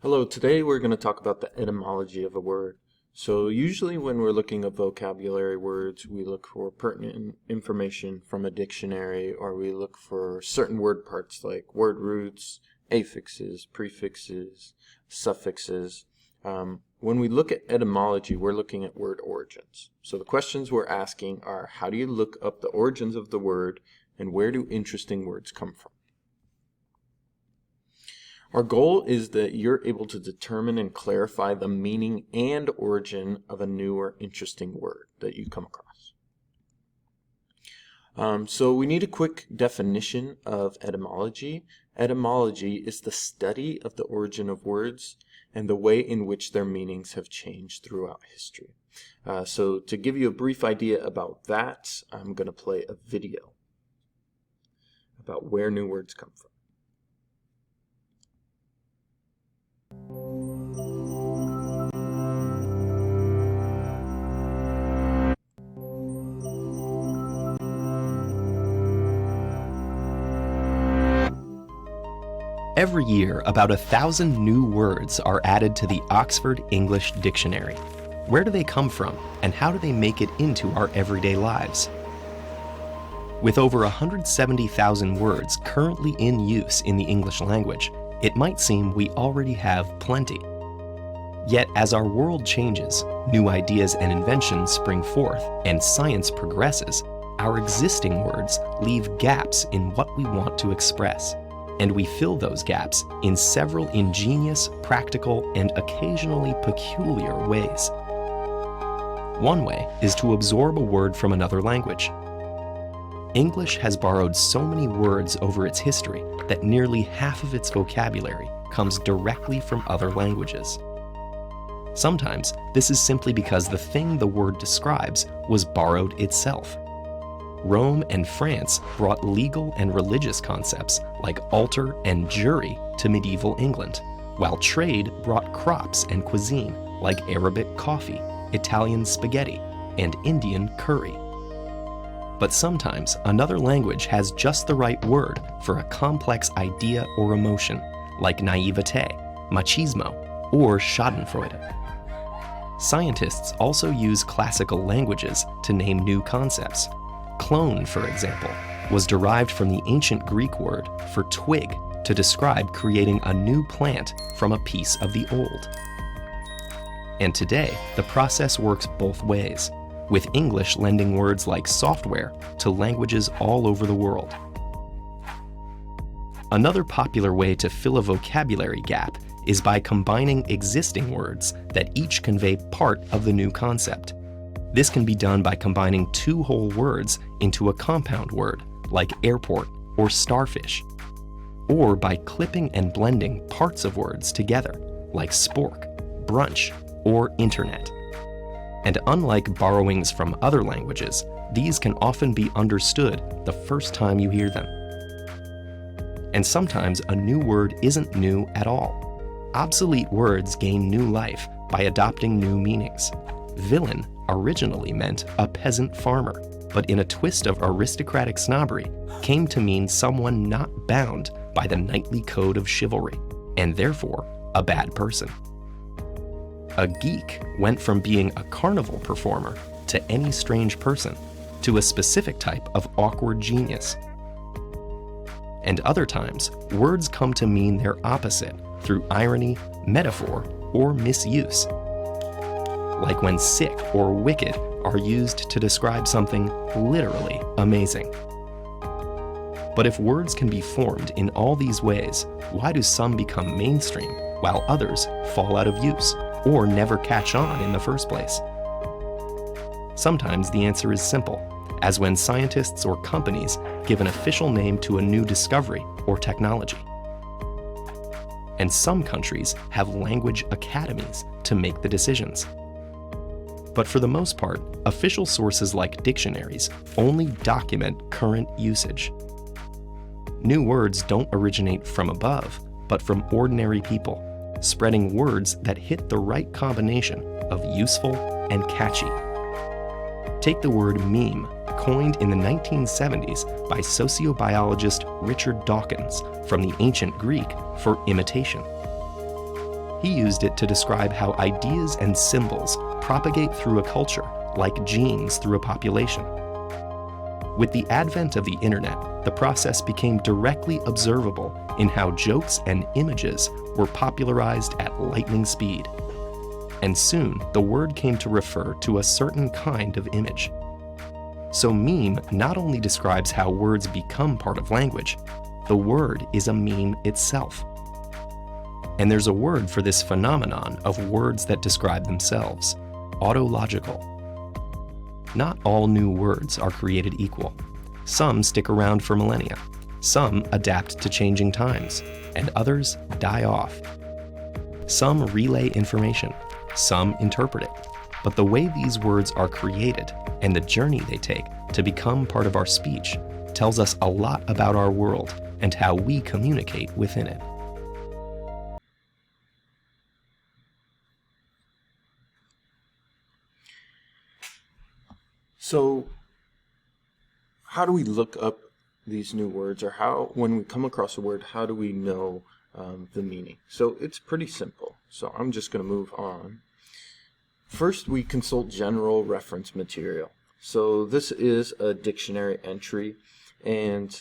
Hello, today we're going to talk about the etymology of a word. So usually when we're looking at vocabulary words, we look for pertinent information from a dictionary, or we look for certain word parts like word roots, affixes, prefixes, suffixes. When we look at etymology, we're looking at word origins. So the questions we're asking are, how do you look up the origins of the word, and where do interesting words come from? Our goal is that you're able to determine and clarify the meaning and origin of a new or interesting word that you come across. So we need a quick definition of etymology. Etymology is the study of the origin of words and the way in which their meanings have changed throughout history. So to give you a brief idea about that, I'm going to play a video about where new words come from. Every year, about 1,000 new words are added to the Oxford English Dictionary. Where do they come from, and how do they make it into our everyday lives? With over 170,000 words currently in use in the English language, it might seem we already have plenty. Yet, as our world changes, new ideas and inventions spring forth, and science progresses, our existing words leave gaps in what we want to express. And we fill those gaps in several ingenious, practical, and occasionally peculiar ways. One way is to absorb a word from another language. English has borrowed so many words over its history that nearly half of its vocabulary comes directly from other languages. Sometimes this is simply because the thing the word describes was borrowed itself. Rome and France brought legal and religious concepts like altar and jury to medieval England, while trade brought crops and cuisine like Arabic coffee, Italian spaghetti, and Indian curry. But sometimes another language has just the right word for a complex idea or emotion, like naivete, machismo, or schadenfreude. Scientists also use classical languages to name new concepts. Clone, for example, was derived from the ancient Greek word for twig to describe creating a new plant from a piece of the old. And today, the process works both ways, with English lending words like software to languages all over the world. Another popular way to fill a vocabulary gap is by combining existing words that each convey part of the new concept. This can be done by combining two whole words into a compound word, like airport or starfish, or by clipping and blending parts of words together, like spork, brunch, or internet. And unlike borrowings from other languages, these can often be understood the first time you hear them. And sometimes a new word isn't new at all. Obsolete words gain new life by adopting new meanings. Villain originally meant a peasant farmer, but in a twist of aristocratic snobbery, came to mean someone not bound by the knightly code of chivalry, and therefore a bad person. A geek went from being a carnival performer to any strange person, to a specific type of awkward genius. And other times, words come to mean their opposite through irony, metaphor, or misuse. Like when sick or wicked are used to describe something literally amazing. But if words can be formed in all these ways, why do some become mainstream while others fall out of use or never catch on in the first place? Sometimes the answer is simple, as when scientists or companies give an official name to a new discovery or technology. And some countries have language academies to make the decisions. But for the most part, official sources like dictionaries only document current usage. New words don't originate from above, but from ordinary people, spreading words that hit the right combination of useful and catchy. Take the word meme, coined in the 1970s by sociobiologist Richard Dawkins from the ancient Greek for imitation. He used it to describe how ideas and symbols propagate through a culture, like genes through a population. With the advent of the internet, the process became directly observable in how jokes and images were popularized at lightning speed. And soon, the word came to refer to a certain kind of image. So meme not only describes how words become part of language, the word is a meme itself. And there's a word for this phenomenon of words that describe themselves: autological. Not all new words are created equal. Some stick around for millennia, some adapt to changing times, and others die off. Some relay information, some interpret it. But the way these words are created and the journey they take to become part of our speech tells us a lot about our world and how we communicate within it. So, how do we look up these new words, or when we come across a word, how do we know the meaning? So it's pretty simple. So I'm just going to move on. First, we consult general reference material. So this is a dictionary entry, and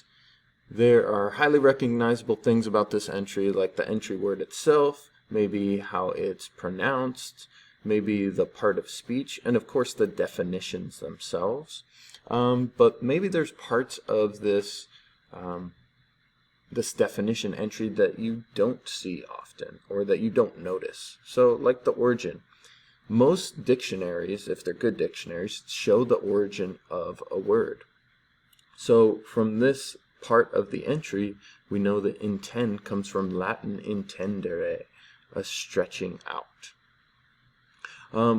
there are highly recognizable things about this entry, like the entry word itself, maybe how it's pronounced, maybe the part of speech, and of course the definitions themselves. But maybe there's parts of this definition entry that you don't see often, or that you don't notice. So like the origin. Most dictionaries, if they're good dictionaries, show the origin of a word. So from this part of the entry, we know that intend comes from Latin intendere, a stretching out.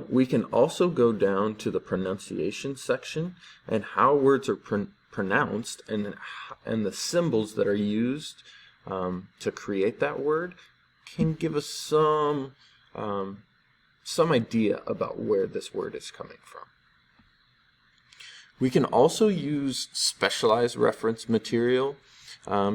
We can also go down to the pronunciation section and how words are pronounced, and the symbols that are used to create that word can give us some idea about where this word is coming from. We can also use specialized reference material.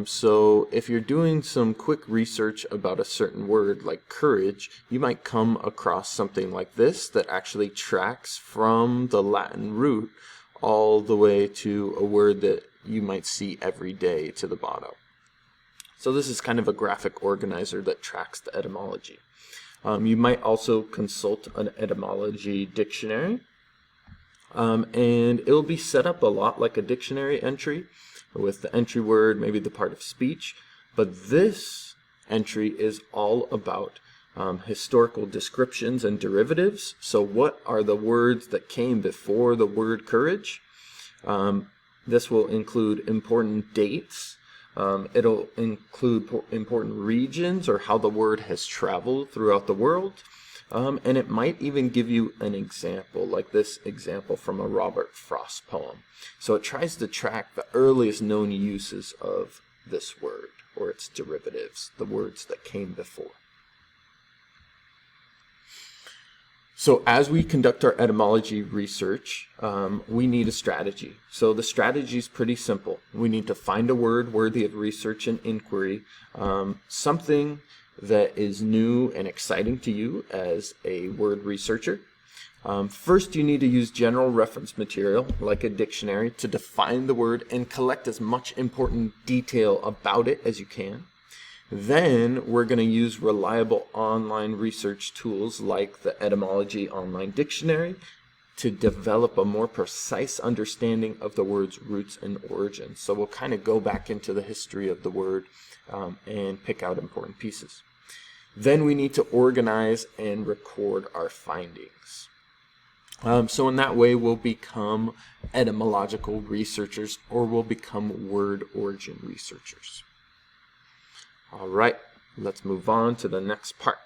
So if you're doing some quick research about a certain word like courage, you might come across something like this that actually tracks from the Latin root all the way to a word that you might see every day to the bottom. So this is kind of a graphic organizer that tracks the etymology. You might also consult an etymology dictionary, and it'll be set up a lot like a dictionary entry, with the entry word, maybe the part of speech. But this entry is all about historical descriptions and derivatives. So what are the words that came before the word courage? This will include important dates. It'll include important regions, or how the word has traveled throughout the world. And it might even give you an example, like this example from a Robert Frost poem. So it tries to track the earliest known uses of this word, or its derivatives, the words that came before. So as we conduct our etymology research, we need a strategy. So the strategy is pretty simple. We need to find a word worthy of research and inquiry, something that is new and exciting to you as a word researcher. First, you need to use general reference material, like a dictionary, to define the word and collect as much important detail about it as you can. Then we're going to use reliable online research tools like the Etymology Online Dictionary to develop a more precise understanding of the word's roots and origins. So we'll kind of go back into the history of the word and pick out important pieces. Then we need to organize and record our findings. So in that way, we'll become etymological researchers, or we'll become word origin researchers. All right, let's move on to the next part.